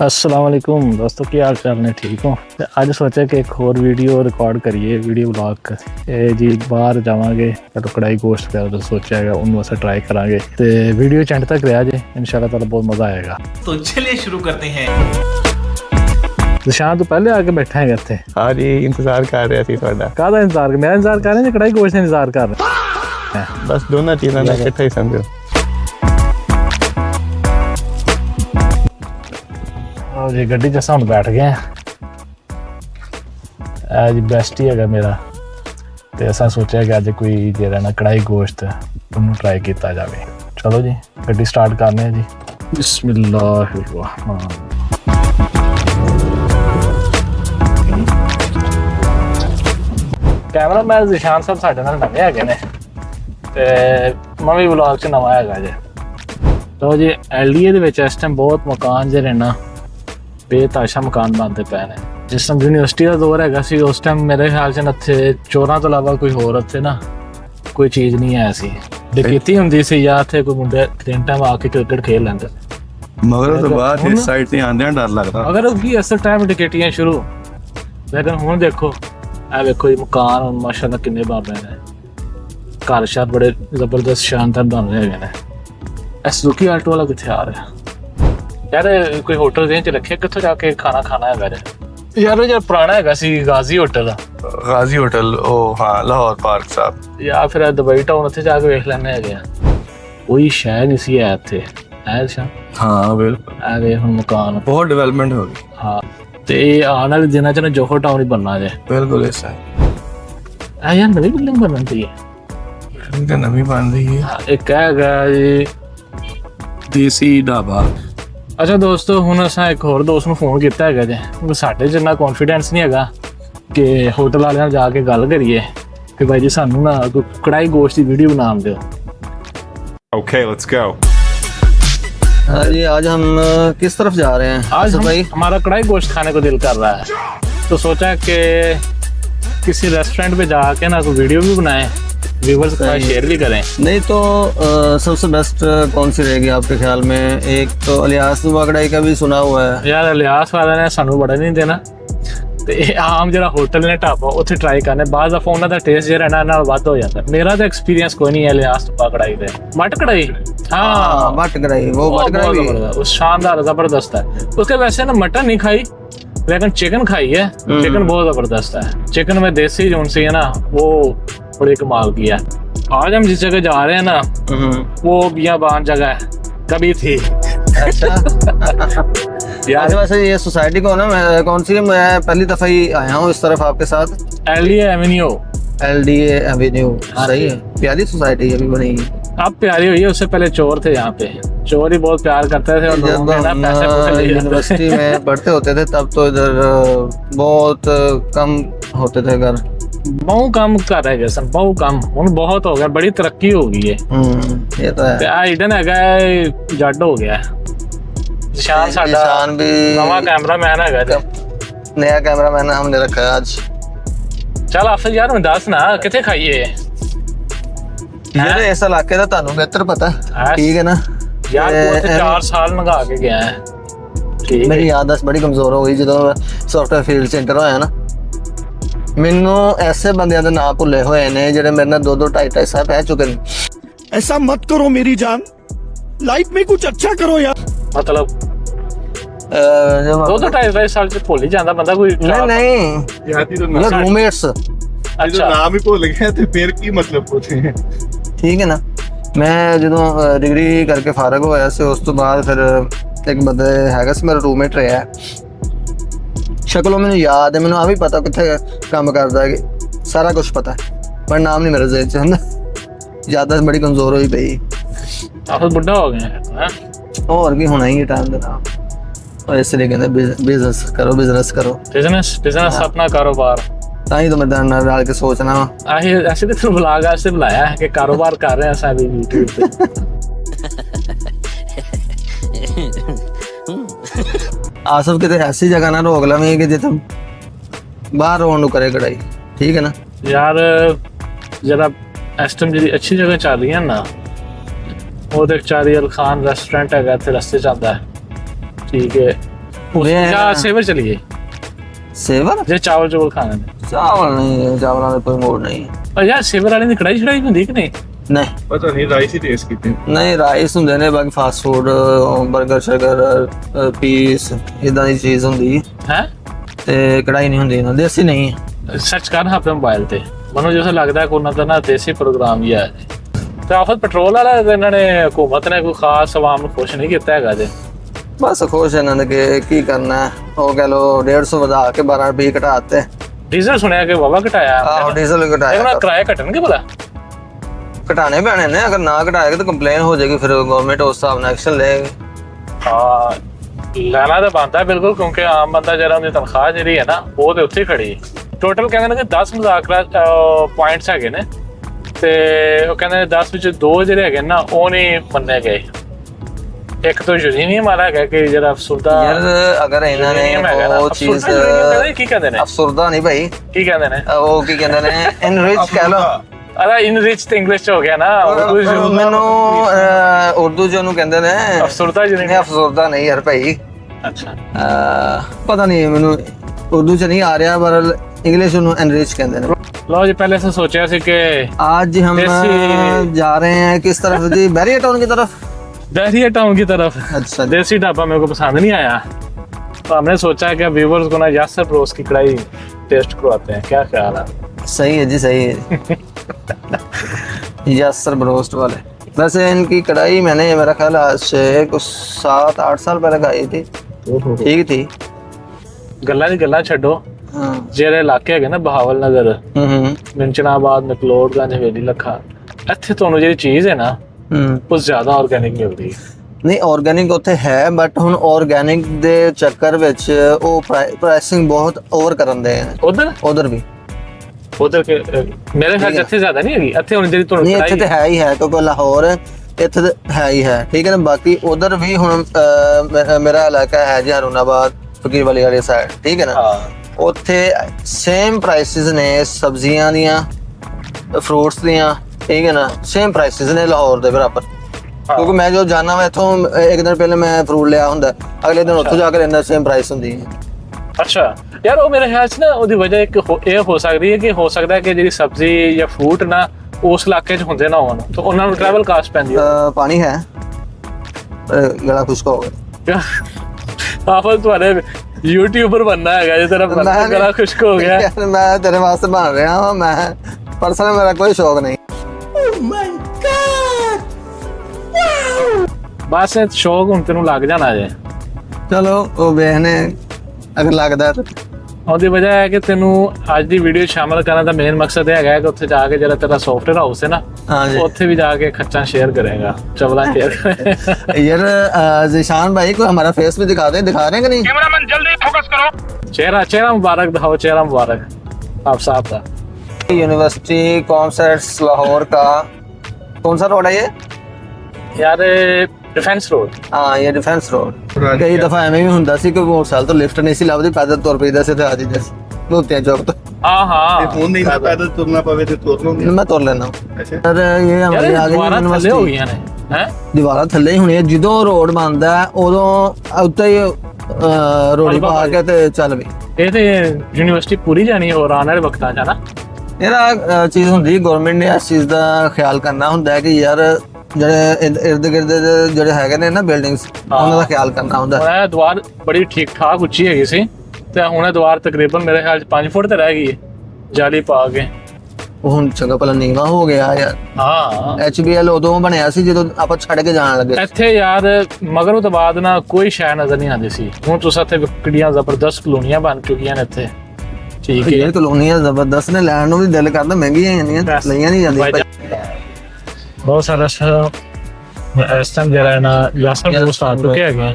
अस्सलाम वालेकुम दोस्तों, की हाल चाल ने? ठीक हो? अज सोचा कि एक होर वीडियो रिकॉर्ड करिए, वीडियो ब्लॉग जी बाहर जावांगे तो कढ़ाई गोश्त का सोचा है उन्होंने अस ट्राई करांगे तो वीडियो एंड तक रहा जे, इंशाल्लाह ताला बहुत मज़ा आएगा। तो चलिए शुरू करते हैं। शाम तो पहले आके बैठा है इत्थे। हाँ जी, इंतजार कर रहे थे तुहाडा। काहदा इंतजार? मेरा इंतजार कर रहे हैं, कढ़ाई गोश्त का इंतजार कर रहे हैं। बस दोनों चीज़ों का इकट्ठा ही समझो। जी गड्डी च हम बैठ गए हैं। अज बेस्ट ही है मेरा, तो असा सोचा कि अज कोई जेड़ा ना कढ़ाई गोश्त उन्होंने ट्राई किया जाए। चलो जी गड्डी स्टार्ट करने जी। बिस्मिल्लाहिर्रहमान। कैमरा मैन जिशान साहब साडे नाल नवे हैगे ने ते मैं भी व्लॉग च नवा हैगा जे। तो जी LDA दे विच इस टाइम बहुत मकान जेह्ड़े ना बेताशा मकान बनते पे ने। जिस टाइम यूनिवर्सिटी का दौर हैगा सी उस टाइम मेरे ख्याल च इत्थे चोरां तो इलावा कोई होर इत्थे ना कोई चीज़ नहीं है सी। डकैती हुंदी सी या इत्थे कोई मुंडे दिन टाइम आके क्रिकेट खेल लैंदे, मगर तो बाद इस साइड ते आंदे डर लगदा। अगर उसकी इस टाइम डकैतियां शुरू, लेकिन हुण देखो ए देखो ये मकान माशाल्लाह किन्ने बन रहे हैं, घर शहर बड़े जबरदस्त शानदार बन रहे हैं। सुजुकी आल्टो वाला कितने आ रहा है यार? कोई होटल रेंज रखे कितों जाके खाना खाना है यार? यार पुराना है सी गाजी होटल। गाजी होटल, ओ हाँ, लाहौर पार्क साहब, या फिर दुबई टाउन उत्थे जाके वेख लैने है। कोई शहर नहीं सी है इत्थे है शाम। हाँ बिल्कुल, ए वे हुण मकान बहुत डेवलपमेंट हो गई। हाँ ते आने वाले दिनों च ना जोहर टाउन ही बनना जे। बिल्कुल ऐसा है। यार नवी बिल्डिंग बनन दी है, इनका नवी बन रही है। एक हैगा जी देसी ढाबा। अच्छा दोस्तों, हुण असां एक होर दोस्त नूं फोन कीता हैगा जे, क्योंकि साडे च इन्ना कॉन्फिडेंस नहीं हैगा कि होटल वाले नाल जाके गल करिए कि भाई जी सानू ना कोई कढ़ाई गोश्त की वीडियो बना दिओ। Okay, let's go. हाँ जी, आज हम किस तरफ जा रहे हैं? आज भाई हमारा कढ़ाई गोश्त खाने को दिल कर रहा है, तो सोचा कि किसी रेस्टोरेंट पे जाके ना कोई वीडियो भी बनाएं, व्यूअर्स के साथ शेयर भी करें। नहीं तो सबसे बेस्ट कौन सी रहेगी आपके ख्याल में? एक तो अलियास दुआ कढ़ाई का भी सुना हुआ है यार, अलियास वाले ने सानू बड़ा नहीं देना ते आम जरा होटल ने ढाबा उत्थे ट्राई करने बाद ऑफ उन्हां दा टेस्ट जेहड़ा ना नाल वध हो जाता। मेरा तो एक्सपीरियंस कोई नहीं है अलियास दुआ कढ़ाई दे। मट कढ़ाई, हाँ मट कढ़ाई, वो मट कढ़ाई भी शानदार जबरदस्त है। उसके वैसे ना मटन नहीं खाई लेकिन चिकन खाई है। चिकन बहुत जबरदस्त है। चिकन में देसी जो सी है ना वो बड़ी कमाल की है। आज हम जिस जगह जा रहे हैं ना वो बियाबान जगह है, कभी थी। अच्छा यार, वैसे ये सोसाइटी को ना मैं कौन सी, मैं पहली दफा ही आया हूँ इस तरफ आपके साथ। LDA Avenue. LDA एवेन्यू सही है, प्यारी सोसाइटी अभी बनी है। अब प्यारी हुई है, उससे पहले चोर थे यहाँ पे। चोर ही बहुत प्यार करते थे और जब हम यूनिवर्सिटी में पढ़ते होते थे तब तो इधर बहुत कम होते थे घर। बहुत कम कर रहे सन, बहुत कम। हुन बहुत हो गया, बड़ी तरक्की हो गई है। ये तो है। हिडन हैगा जड हो गया। निशान साडा भी नवा कैमरामैन हैगा, नया कैमरामैन हमने रखा है आज। चल आफिर यार मैं दस ना किथे खाइए मेरे इस इलाके का ਤੁਹਾਨੂੰ बेहतर पता है, ठीक है ना यार? वो 4 साल लगा के गया है। ठीक मेरी याददाश्त बड़ी कमजोर हो गई ਜਦੋਂ ਸੌਫਟਵੇਅਰ ਫੀਲਡ ਚ ਐਂਟਰ ਹੋਇਆ ਨਾ। ਮੈਨੂੰ ऐसे ਬੰਦਿਆਂ ਦੇ ਨਾਂ ਭੁੱਲੇ ਹੋਏ ਨੇ ਜਿਹੜੇ ਮੇਰੇ ਨਾਲ 2-2 2.5 ਸਾਲ ਰਹਿ ਚੁੱਕੇ ਨੇ। ऐसा मत करो मेरी जान, लाइफ में कुछ अच्छा करो यार। मतलब 2-2.5 साल से भुल ही जाता बंदा कोई। नहीं याद ही तो मतलब रूममेट्स। अच्छा नाम ही भूल गया तो फिर की मतलब पूछे हैं। ठीक है ना, मैं ਜਦੋਂ ਡਿਗਰੀ ਕਰਕੇ ਫਾਰਗ ਹੋਇਆ ਸੀ ਉਸ ਤੋਂ ਬਾਅਦ ਫਿਰ ਇੱਕ ਬੰਦਾ ਹੈਗਾ ਸੀ ਮੇਰਾ ਰੂਮਮੇਟ ਰਿਹਾ। ਸ਼ਕਲੋਂ ਮੈਨੂੰ ਯਾਦ ਹੈ, ਮੈਨੂੰ ਆ ਵੀ ਪਤਾ ਕਿੱਥੇ ਕੰਮ ਕਰਦਾ ਹੈ, ਸਾਰਾ ਕੁਝ ਪਤਾ ਹੈ, ਪਰ ਨਾਮ ਨਹੀਂ ਮੇਰੇ ਜ਼ਿਹਨ 'ਚ ਹੁੰਦਾ। ਯਾਦਦਾਸ਼ਤ ਬੜੀ ਕਮਜ਼ੋਰ ਹੋਈ ਪਈ। आप बुढ़ा हो गए हैं? ਹੋਰ ਕੀ ਹੋਣਾ ਹੀ ਟਾਈਮ ਦੇ ਨਾਲ, और इसलिए कहते बिजनेस करो, बिजनेस करो। बिजनेस अपना कारोबार। ताही तो मैं डाल के सोचना ऐसे तो ब्लॉग ऐसे बुलाया है कि कारोबार कर रहे हैं सारे यूट्यूब पे। आसफ कितने ऐसी जगह ना रोक लवें कि जिथे बाहर रोन करे कढ़ाई, ठीक है ना यार? जरा इस टाइम जी अच्छी जगह चल रही है ना, वो देख चारियल खान रेस्टोरेंट है इतने रस्ते चलता है, ठीक है। ਜਾਂ ਸੇਵਰ ਚਲੀਏ ਸੇਵਰ ਜੇ ਚਾਵਲ ਚੋਲ ਖਾਣੇ ਨੇ। ਚਾਵਲ ਨਹੀਂ, ਚਾਵਲਾਂ ਦਾ ਕੋਈ ਮੋੜ ਨਹੀਂ। ਪਰ ਯਾਰ ਸੇਵਰ ਵਾਲੇ ਦੀ ਕੜਾਈ ਛੜਾਈ ਹੁੰਦੀ ਕਿ ਨਹੀਂ? ਨਹੀਂ पता नहीं राइस ही टेस्ट कीते ਨਹੀਂ, ਰਾਈਸ ਹੁੰਦੇ ਨੇ, ਬਾਕੀ ਫਾਸਟ ਫੂਡ, 버ਗਰ ਸ਼ਰਗਰ, ਪੀਸ ਇਦਾਂ ਦੀ ਚੀਜ਼ ਹੁੰਦੀ ਹੈ। ਤੇ ਕੜਾਈ ਨਹੀਂ ਹੁੰਦੀ ਇਹਨਾਂ ਦੇਸੀ ਨਹੀਂ ਹੈ। ਸਰਚ ਕਰ ਹਾਂ ਆਪਣੇ ਮੋਬਾਈਲ ਤੇ, ਮੈਨੂੰ ਜਿਵੇਂ ਲੱਗਦਾ ਕਿ ਉਹਨਾਂ ਦਾ ਨਾ ਦੇਸੀ ਪ੍ਰੋਗਰਾਮ ਹੀ ਹੈ। ਤੇ ਆਫਤ ਪੈਟਰੋਲ ਵਾਲਾ ਤੇ ਇਹਨਾਂ ਨੇ ਹਕੂਮਤ ਨੇ ਕੋਈ ਖਾਸ ਆਵਾਮ ਨੂੰ ਖੁਸ਼ ਨਹੀਂ ਕੀਤਾ ਹੈਗਾ ਜੇ। ਬਸ ਖੁਸ਼ ਇਹਨਾਂ ਨੇ ਕਿ ਕੀ ਕਰਨਾ ਹੈ। ਉਹ ਕਹ ਲੋ 150 ਵਧਾ ਕੇ 12 ਰੁਪਏ ਘਟਾਤੇ। ਡੀਜ਼ਲ ਸੁਣਿਆ ਕਿ ਵਾਵਾ ਘਟਾਇਆ। ਆਹੋ ਡੀਜ਼ਲ ਘਟਾਇਆ। ਇਹਨਾਂ ਕਿਰਾਏ ਘਟਣਗੇ ਭਲਾ? ਘਟਾਣੇ ਪੈਣੇ ਨੇ, ਅਗਰ ਨਾ ਘਟਾਏਗਾ ਤਾਂ ਕੰਪਲੇਨ ਹੋ ਜਾਏਗੀ, ਫਿਰ ਗਵਰਨਮੈਂਟ ਉਸ ਹਿਸਾਬ ਨਾਲ ਐਕਸ਼ਨ ਲਏਗੀ। ਹਾਂ ਲੈਣਾ ਤਾਂ ਬਣਦਾ ਬਿਲਕੁਲ, ਕਿਉਂਕਿ ਆਮ ਬੰਦਾ ਜਿਹੜਾ ਉਹਦੀ ਤਨਖਾਹ ਜਿਹੜੀ ਹੈ ਨਾ ਉਹ ਤੇ ਉੱਥੇ ਹੀ ਖੜੀ ਹੈ। ਟੋਟਲ ਕਹਿੰਦੇ ਨੇ ਕਿ 10 ਮੁਜ਼ਾਕਰਾ ਪੁਆਇੰਟਸ ਹੈਗੇ ਨੇ, ਤੇ ਉਹ ਕਹਿੰਦੇ 10 ਵਿੱਚ 2 ਜਿਹੜੇ ਹੈਗੇ ਨਾ ਉਹ ਨਹੀਂ ਮੰਨੇ ਗਏ। ਇੱਕ ਤਾਂ ਯੂਨੀਅਨ ਵਾਲਾ ਹੈਗਾ ਕਿ ਜਿਹੜਾ ਅਫਸਰਦਾ ਯਾਰ ਅਗਰ ਇਹਨਾਂ ਨੇ ਉਹ ਚੀਜ਼ ਕੀ ਕਹਿੰਦੇ ਨੇ, ਅਫਸਰਦਾ ਨਹੀਂ ਭਾਈ, ਕੀ ਕਹਿੰਦੇ ਨੇ ਉਹ ਕੀ ਕਹਿੰਦੇ ਨੇ, ਇਨਰਿਚ ਕਹਿ ਲੋ। ਅਰੇ ਇਨਰਿਚ ਤੇ ਇੰਗਲਿਸ਼ ਚ ਹੋ ਗਿਆ ਨਾ। ਮੈਨੂੰ ਉਰਦੂ ਚ ਉਹਨੂੰ ਕਹਿੰਦੇ ਨੇ ਅਫਸਰਦਾ ਨਹੀਂ, ਅਫਸਰਦਾ ਨਹੀਂ ਯਾਰ ਭਾਈ। ਅੱਛਾ ਪਤਾ ਨਹੀਂ ਮੈਨੂੰ ਉਰਦੂ ਚ ਨਹੀਂ ਆ ਰਿਹਾ, ਪਰ इंग्लिश ਉਹਨੂੰ एनरिच कहते हैं। लो जी पहले से सोचा सी कि आज हम जा रहे हैं किस तरफ जी? बैरियर टाउन की तरफ। बैरियर टाउन की तरफ। अच्छा, देसी ढाबा मेरे को पसंद नहीं आया, तो हमने सोचा कि व्यूअर्स को ना यासर ब्रोस की कढ़ाई टेस्ट करवाते हैं। क्या ख्याल है? सही है जी, सही है। यासर ब्रोस्ट वाले। वैसे इनकी कढ़ाई मैंने मेरा ख्याल आज से कुछ 7-8 साल पहले खाई थी, ठीक थी। गल्ला दी गल्ला छड्डो, ਜਿਹੜੇ ਇਲਾਕੇ ਹੈਗੇ ਨਾ ਬਹਾਵਲ ਨਗਰ, ਮਿੰਚਨਾਬਾਦ, ਮਕਲੋਡਗੰਜ, ਹਵੇਲੀ ਲੱਖਾ, ਇੱਥੇ ਤੁਹਾਨੂੰ ਜਿਹੜੀ ਚੀਜ਼ ਹੈ ਨਾ ਉਹ ਜ਼ਿਆਦਾ ਆਰਗੈਨਿਕ ਮਿਲਦੀ ਹੈ। ਨਹੀਂ ਆਰਗੈਨਿਕ ਉੱਥੇ ਹੈ, ਬਟ ਹੁਣ ਆਰਗੈਨਿਕ ਦੇ ਚੱਕਰ ਵਿੱਚ ਉਹ ਪ੍ਰਾਈਸਿੰਗ ਬਹੁਤ ਓਵਰ ਕਰਨ ਦੇ ਨੇ। ਉਧਰ ਵੀ ਮੇਰੇ ਖਿਆਲ ਇੱਥੇ ਜ਼ਿਆਦਾ ਨਹੀਂ ਹੈਗੀ। ਇੱਥੇ ਹੁਣ ਜਿਹੜੀ ਤੁਹਾਨੂੰ ਨਹੀਂ, ਇੱਥੇ ਤੇ ਹੈ ਹੀ ਹੈ, ਕਿਉਂਕਿ ਲਾਹੌਰ ਇੱਥੇ ਤੇ ਹੈ ਹੀ ਹੈ, ਠੀਕ ਹੈ ਨਾ। ਬਾਕੀ ਉਧਰ ਵੀ ਹੁਣ ਮੇਰਾ ਇਲਾਕਾ ਹੈ ਜੀ ਹਰੂਨਾਬਾਦ, ਫਕੀਰ ਵਾਲੀ ਵਾਲੀ ਸਾਈਡ, ਠੀਕ ਹੈ ਨਾ। ਉੱਥੇ ਸੇਮ ਪ੍ਰਾਈਸਿਸ ਨੇ ਸਬਜ਼ੀਆਂ ਦੀਆਂ, ਫਰੂਟਸ ਦੀਆਂ, ਠੀਕ ਹੈ ਨਾ, ਸੇਮ ਪ੍ਰਾਈਸਿਸ ਨੇ ਲਾਹੌਰ ਦੇ ਬਰਾਬਰ। ਕਿਉਂਕਿ ਮੈਂ ਜੋ ਜਾਣਾ ਵਾ ਇੱਥੋਂ ਇੱਕ ਦਿਨ ਪਹਿਲੇ ਮੈਂ ਫਰੂਟ ਲਿਆ ਹੁੰਦਾ, ਅਗਲੇ ਦਿਨ ਉੱਥੋਂ ਜਾ ਕੇ ਲੈਂਦਾ, ਸੇਮ ਪ੍ਰਾਈਸ ਹੁੰਦੀ ਹੈ। ਅੱਛਾ ਯਾਰ, ਉਹ ਮੇਰੇ ਖਿਆਲ 'ਚ ਨਾ ਉਹਦੀ ਵਜ੍ਹਾ ਇੱਕ ਇਹ ਹੋ ਸਕਦੀ ਹੈ ਕਿ ਹੋ ਸਕਦਾ ਹੈ ਕਿ ਜਿਹੜੀ ਸਬਜ਼ੀ ਜਾਂ ਫਰੂਟ ਨਾ ਉਸ ਇਲਾਕੇ 'ਚ ਹੁੰਦੇ ਨਾ ਹੋਣ, ਤਾਂ ਉਹਨਾਂ ਨੂੰ ਟਰੈਵਲ ਕਾਸਟ ਪੈਂਦੀ ਹੈ। ਪਾਣੀ ਹੈ, ਗਲਾ ਖੁਸ਼ਕ ਹੋ ਗਿਆ। ਆਫਲ ਤੁਹਾਡੇ यूट्यूबर बनना है जे तेरा गला खुश्क हो गया। मैं तेरे वास्ते बन रहा हूं, मैं पर्सनल मेरा कोई शौक नहीं। बस शौक हुन तेनू लग जाना जे। चलो वो देखने अगर लगदा है। ਉਹਦੀ ਵਜ੍ਹਾ ਹੈ ਕਿ ਤੈਨੂੰ ਅੱਜ ਦੀ ਵੀਡੀਓ ਸ਼ਾਮਲ ਕਰਨ ਦਾ ਮੇਨ ਮਕਸਦ ਇਹ ਹੈਗਾ ਕਿ ਉੱਥੇ ਜਾ ਕੇ ਜਿਹੜਾ ਤੇਰਾ ਸੌਫਟਵੇਅਰ ਹਾਊਸ ਹੈ ਨਾ, ਉੱਥੇ भी जाके खच्चा शेयर करेगा, चवला शेयर। यार ज़ीशान भाई को हमारा फेस भी दिखा रहे हैं कि नहीं? कैमरामैन जल्दी फोकस करो। चेहरा मुबारक दिखाओ, चेहरा मुबारक आप साहब का। यूनिवर्सिटी कॉमर्स लाहौर का कौन सा रोड है ये? यार डिफेंस रोड। हाँ, ये डिफेंस रोड। कई दफा एवं भी ਹੁੰਦਾ ਸੀ ਕਿ ਮੋਟਰਸਾਈਕਲ ਤੋਂ ਲਿਫਟ ਨਹੀਂ ਸੀ ਲੱਭਦੀ, ਪੈਦਲ ਤੁਰ ਪਈਦਾ ਸੀ ਤੇ ਆ ਜਿੱਦੇ ਲੋਤਿਆਂ ਚੌਕ ਤੋਂ। हाँ फोन नहीं ना पैदल तुरना पवे तो तुर लोगे। मैं तुर लेना हूं। सर ये हमारी आ गई थल्ले हो गई ने हैं, ਦੀਵਾਰਾਂ ਥੱਲੇ ਹੀ ਹੋਣੀ ਹੈ। ਜਦੋਂ ਰੋਡ ਬਣਦਾ ਉਦੋਂ ਉੱਤੇ ਹੀ ਰੋੜੀ ਪਾ ਕੇ ਤੇ ਚੱਲ ਵੀ। ਇਹ ਤੇ ਯੂਨੀਵਰਸਿਟੀ ਪੂਰੀ ਜਾਣੀ ਹੋਰ ਆਉਣ ਵਾਲੇ ਵਕਤਾਂ 'ਚ ਹੈ ਨਾ। ਇਹਦਾ ਚੀਜ਼ ਹੁੰਦੀ ਗਵਰਨਮੈਂਟ ਨੇ ਇਸ ਚੀਜ਼ ਦਾ ਖਿਆਲ ਕਰਨਾ ਹੁੰਦਾ ਹੈ ਕਿ ਯਾਰ ਜਿਹੜੇ ਇਰਦ ਗਿਰਦ ਦੇ ਜਿਹੜੇ ਹੈਗੇ ਨੇ ਨਾ ਬਿਲਡਿੰਗਸ, ਉਹਨਾਂ ਦਾ ਖਿਆਲ ਕਰਨਾ ਹੁੰਦਾ। ਇਹ ਦੀਵਾਰ ਬੜੀ ਠੀਕ ਠਾਕ ਉੱਚੀ ਹੈਗੀ ਸੀ, ਤੇ ਹੁਣ ਇਹ ਦੀਵਾਰ ਤਕਰੀਬਨ ਮੇਰੇ ਖਿਆਲ 'ਚ 5 ਫੁੱਟ ਤੇ ਰਹਿ ਗਈ ਹੈ ਜਾਲੀ ਪਾ ਕੇ। ਉਹ ਹੁਣ ਚੰਗਾ ਭਲਾ ਨੀਵਾ ਹੋ ਗਿਆ ਯਾਰ। ਹਾਂ, HBL ਉਦੋਂ ਬਣਿਆ ਸੀ ਜਦੋਂ ਆਪਾਂ ਛੱਡ ਕੇ ਜਾਣ ਲੱਗੇ। ਇੱਥੇ ਯਾਰ ਮਗਰ ਉਹ ਤੋਂ ਬਾਅਦ ਨਾ ਕੋਈ ਸ਼ੈ ਨਜ਼ਰ ਨਹੀਂ ਆਉਂਦੀ ਸੀ। ਹੁਣ ਤੁਸੀਂ ਇੱਥੇ ਕਿੱਡੀਆਂ ਜ਼ਬਰਦਸਤ ਕਲੋਨੀਆਂ ਬਣ ਚੁੱਕੀਆਂ ਨੇ ਇੱਥੇ, ਠੀਕ ਹੈ। ਇਹ ਕਲੋਨੀਆਂ ਜ਼ਬਰਦਸਤ ਨੇ, ਲੈਣ ਨੂੰ ਵੀ ਦਿਲ ਕਰਦਾ, ਮਹਿੰਗੀਆਂ ਜਾਂਦੀਆਂ, ਲਈਆਂ ਨਹੀਂ ਜਾਂਦੀਆਂ। ਬਹੁਤ ਸਾਰਾ ਇਸ ਟਾਈਮ ਜਿਹੜਾ ਨਾ ਯਾਸਰ ਬਰੋਸ ਆ ਚੁੱਕੇ ਹੈਗੇ।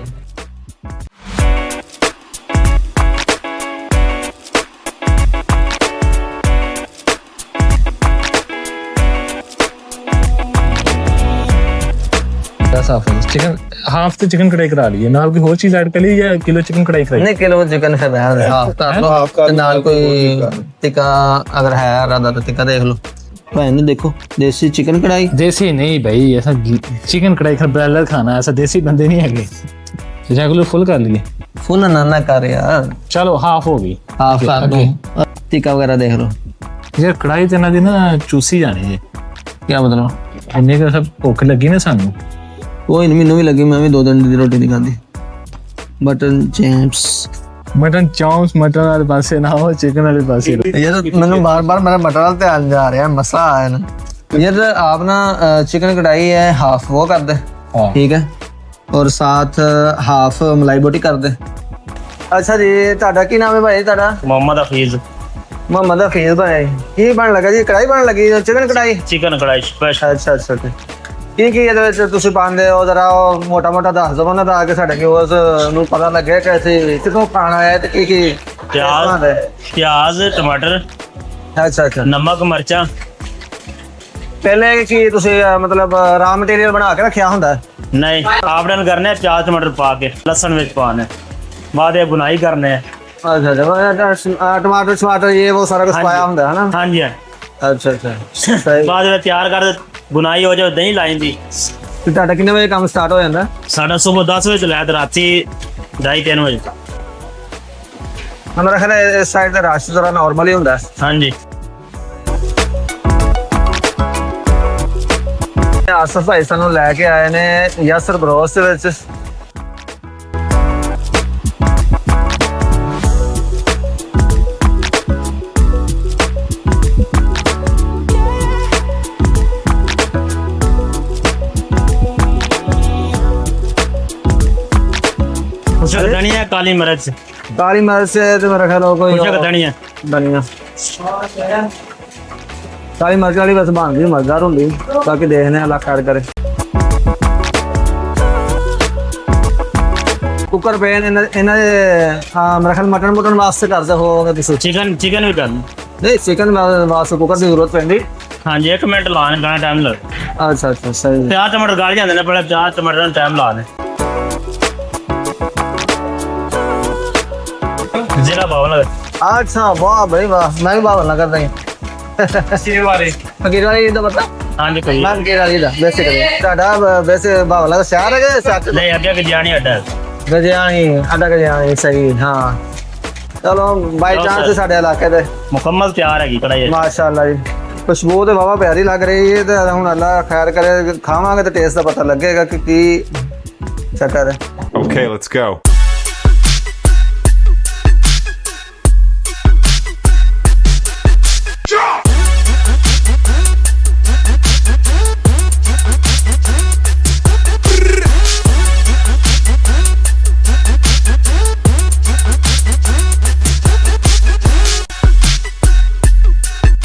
चिकन हाफ तो चिकन कढ़ाई करा ली है, नाल कोई और चीज ऐड कर ली या किलो चिकन कढ़ाई फ्राई? नहीं, किलो चिकन फिर है, हाफ कर लो, नाल कोई टिक्का अगर है इरादा तो टिक्का देख लो। भाई देखो देसी चिकन कढ़ाई। देसी नहीं भाई, ऐसा चिकन कढ़ाई ब्रॉयलर खाना, ऐसा देसी बंदे नहीं है। ਰੈਗੂਲਰ ਫੁੱਲ ਕਰ ਲਈਏ। ਫੁੱਲ ਨਾ ਕਰ ਯਾਰ, ਚਲੋ ਹਾਫ ਹੋ ਗਈ। ਹਾਫ ਕਰ ਦੋ। ਟਿੱਕਾ ਵਗੈਰਾ ਦੇਖ ਲਓ। ਯਾਰ ਕੜਾਈ ਤੇ ਇਹਨਾਂ ਦੀ ਨਾ ਚੂਸੀ ਜਾਣੀ ਜੀ। ਕੀ ਮਤਲਬ? ਇੰਨੇ ਕੁ ਸਭ ਭੁੱਖ ਲੱਗੀ ਨਾ ਸਾਨੂੰ। ਕੋਈ ਨਹੀਂ, ਮੈਨੂੰ ਵੀ ਲੱਗੀ, ਮੈਂ ਵੀ 2 ਦਿਨ ਦੀ ਰੋਟੀ ਨਹੀਂ ਖਾਂਦੀ। ਮਟਨ ਚੈਂਪਸ, ਮਟਨ ਚੌਂਸ, ਮਟਨ ਵਾਲੇ ਪਾਸੇ ਨਾ ਹੋ, ਚਿਕਨ ਵਾਲੇ ਪਾਸੇ ਰਹੋ। ਯਾਰ ਮੈਨੂੰ ਬਾਰ-ਬਾਰ ਮੇਰਾ ਮਟਨ ਵੱਲ ਧਿਆਨ ਜਾ ਰਿਹਾ, ਮਸਲਾ ਆਇਆ ਨਾ। यार आप ना चिकन कढ़ाई है हाफ वो कर दे, ठीक है, और साथ हाफ मलाई बोटी कर दे। अच्छा जी, ਤੁਹਾਡਾ ਕੀ ਨਾਮ ਹੈ ਭਾਈ? ਤੁਹਾਡਾ मोहम्मद हफीज। मोहम्मद हफीज भाई। ਕੀ ਬਣ ਲੱਗਾ ਜੀ? ਕੜਾਈ ਬਣ ਲੱਗੀ ਚਿਕਨ ਕੜਾਈ? चिकन कढ़ाई स्पेशल। ਅੱਛਾ ਕੀ ਇਹਦੇ ਵਿੱਚ ਤੁਸੀਂ ਪਾਉਂਦੇ ਹੋ? ਜ਼ਰਾ ਉਹ ਮੋਟਾ ਦੱਸ ਦਿਓ ਨਾ, ਤਾਂ ਕਿ ਸਾਡੇ ਵਿਊਅਰਸ ਨੂੰ ਪਤਾ ਲੱਗੇ ਕਿ ਅਸੀਂ ਕਿੱਥੋਂ ਖਾਣਾ ਹੈ ਤੇ ਕੀ प्याज टमाटर ਅੱਛਾ नमक मिर्चा। ਪਹਿਲੇ ਕੀ ਤੁਸੀਂ ਮਤਲਬ ਰਾ ਮਟੀਰੀਅਲ ਬਣਾ ਕੇ ਰੱਖਿਆ ਹੁੰਦਾ ਹੈ? नहीं आप डन करने हैं, प्याज टमाटर पा के लसन विच पाने, बाद ये बुनाई करने हैं। अच्छा टमाटर ये वो सारा कुछ पाया ਹੁੰਦਾ ਹੈ ਨਾ? हाँ जी। ਅੱਛਾ ਸਹੀ। बाद में तैयार कर बुनाई हो जाए दही लाई दी। ਤੇ ਤੁਹਾਡਾ ਕਿੰਨੇ ਵਜੇ ਕੰਮ ਸਟਾਰਟ ਹੋ ਜਾਂਦਾ? साढ़ा सुबह 10 बजे चलाया तो रात 2:30-3 बजे। ਮੇਰਾ ਖਿਆਲ ਹੈ ਇਸ ਸਾਈਡ ਤੇ ਰਸ਼ ਜ਼ਰਾ ਨਾਰਮਲ ਹੀ ਹੁੰਦਾ ਹੈ। हाँ जी। ਆਸਫ ਭਾਈ ਸਾਨੂੰ ਲੈ ਕੇ ਆਏ ਨੇ ਯਾਸਰ ਬਰੋਸ ਦੇ ਵਿੱਚ। उसमें धनिया काली मिर्च ਕਾਲੀ ਮਿਰਚ ਤੇ ਮੇਰਾ ਖਿਆਲ ਕੋਈ उसमें धनिया। ਧਨੀਆ। ਕਾਲੀ ਮਿਰਚ ਵਾਲੀ ਬਸ ਬਣਦੀ ਮਜ਼ੇਦਾਰ ਹੁੰਦੀ। ਬਾਕੀ ਦੇਖਦੇ ਹਾਂ ਲੱਕ ਐਡ ਕਰੇ। ਕੁੱਕਰ ਪੇ ਇਹਨਾਂ ਦੇ ਮੇਰਾ ਖਿਆਲ ਮਟਨ ਵਾਸਤੇ ਕਰਦੇ ਹੋਗੇ ਤੁਸੀਂ? चिकन भी कर। ਨਹੀਂ ਚਿਕਨ ਵਾਸਤੇ ਕੁੱਕਰ ਦੀ ਜ਼ਰੂਰਤ ਪੈਂਦੀ। हाँ जी, 1 मिनट लाने गाना टाइम लग। ਅੱਛਾ ਸਹੀ। प्याज टमाटर गल जाते हैं, पहले प्याज टमाटर टाइम लाने। जीरा पाव लग। अच्छा वाह भाई वाह, मैं भी बावल ना कर देंगे। सीधे वाले। फकीर वाली ਦਾ ਪਤਾ? हाँ जी कोई ਮੈਂ ਫਕੀਰ ਵਾਲੀ ਦਾ ਬੇਸਿਕਲੀ। ਤੁਹਾਡਾ ਵੈਸੇ ਬਾਵਲ ਦਾ ਸ਼ਹਿਰ ਹੈ ਕਿ ਸੱਚ? नहीं, अगे गजानी अड्डा है। ਗਜਿਆਣੀ ਅੱਡਾ ਗਜਿਆਣੀ ਸਹੀ। ਹਾਂ ਚਲੋ ਬਾਈ ਚਾਂਸ ਸਾਡੇ ਇਲਾਕੇ ਦੇ मुकम्मल तैयार है कढ़ाई। ਮਾਸ਼ਾਅੱਲਾ ਜੀ। ਖੁਸ਼ਬੂ ਤੇ ਵਾਵਾ ਪਿਆਰੀ ਲੱਗ ਰਹੀ ਹੈ ਤੇ ਹੁਣ ਅੱਲਾ ਖੈਰ ਕਰੇ, ਖਾਵਾਂਗੇ ਤੇ ਟੇਸਟ ਦਾ ਪਤਾ ਲੱਗੇਗਾ ਕਿ ਕੀ ਚੱਕਰ ਹੈ। Okay, let's go.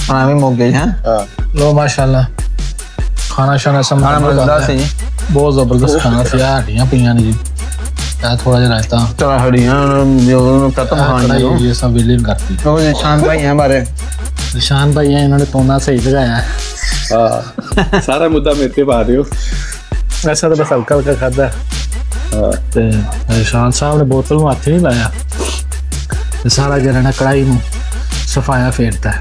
ਖਾਣਾ ਵੀ ਮੁੱਕ ਗਿਆ ਹੈ। ਲੋ ਮਾਸ਼ਾਅੱਲਾ ਖਾਣਾ ਸ਼ਾਨਾ ਖਾਣਾ ਸੰਭਾਲ ਮਜ਼ੇਦਾਰ ਸੀ ਜੀ। ਬਹੁਤ ਜ਼ਬਰਦਸਤ ਖਾਣਾ ਸੀ। ਹੱਡੀਆਂ ਪਈਆਂ ਨੇ ਜੀ, ਇਹ ਥੋੜਾ ਜਿਹਾ ਰਾਇਤਾ ਚਲਾ ਹੜੀਆਂ ਜੋ ਖਤਮ ਖਾਣੀ ਹੋ ਇਹ ਸਭ ਵਿਲੀਨ ਕਰਤੀ। ਉਹ ਨਿਸ਼ਾਨ ਭਾਈ ਹੈ ਬਾਰੇ ਨਿਸ਼ਾਨ ਭਾਈ ਇਹਨਾਂ ਨੇ ਤੋਨਾ ਸਹੀ ਲਗਾਇਆ। ਹਾਂ ਸਾਰਾ ਮੁੱਦਾ ਮੇਰੇ ਤੇ ਪਾ ਦਿਓ। ਐਸਾ ਤਾਂ ਬਸ ਹਲਕਾ ਹਲਕਾ ਖਾਦਾ ਤੇ ਨਿਸ਼ਾਨ ਸਾਹਿਬ ਨੇ ਬੋਤਲ ਨੂੰ ਹੱਥ ਨਹੀਂ ਲਾਇਆ ਤੇ ਸਾਰਾ ਜਿਹੜਾ ਨਾ ਕੜਾਈ ਨੂੰ ਸਫਾਇਆ ਫੇਰਤਾ।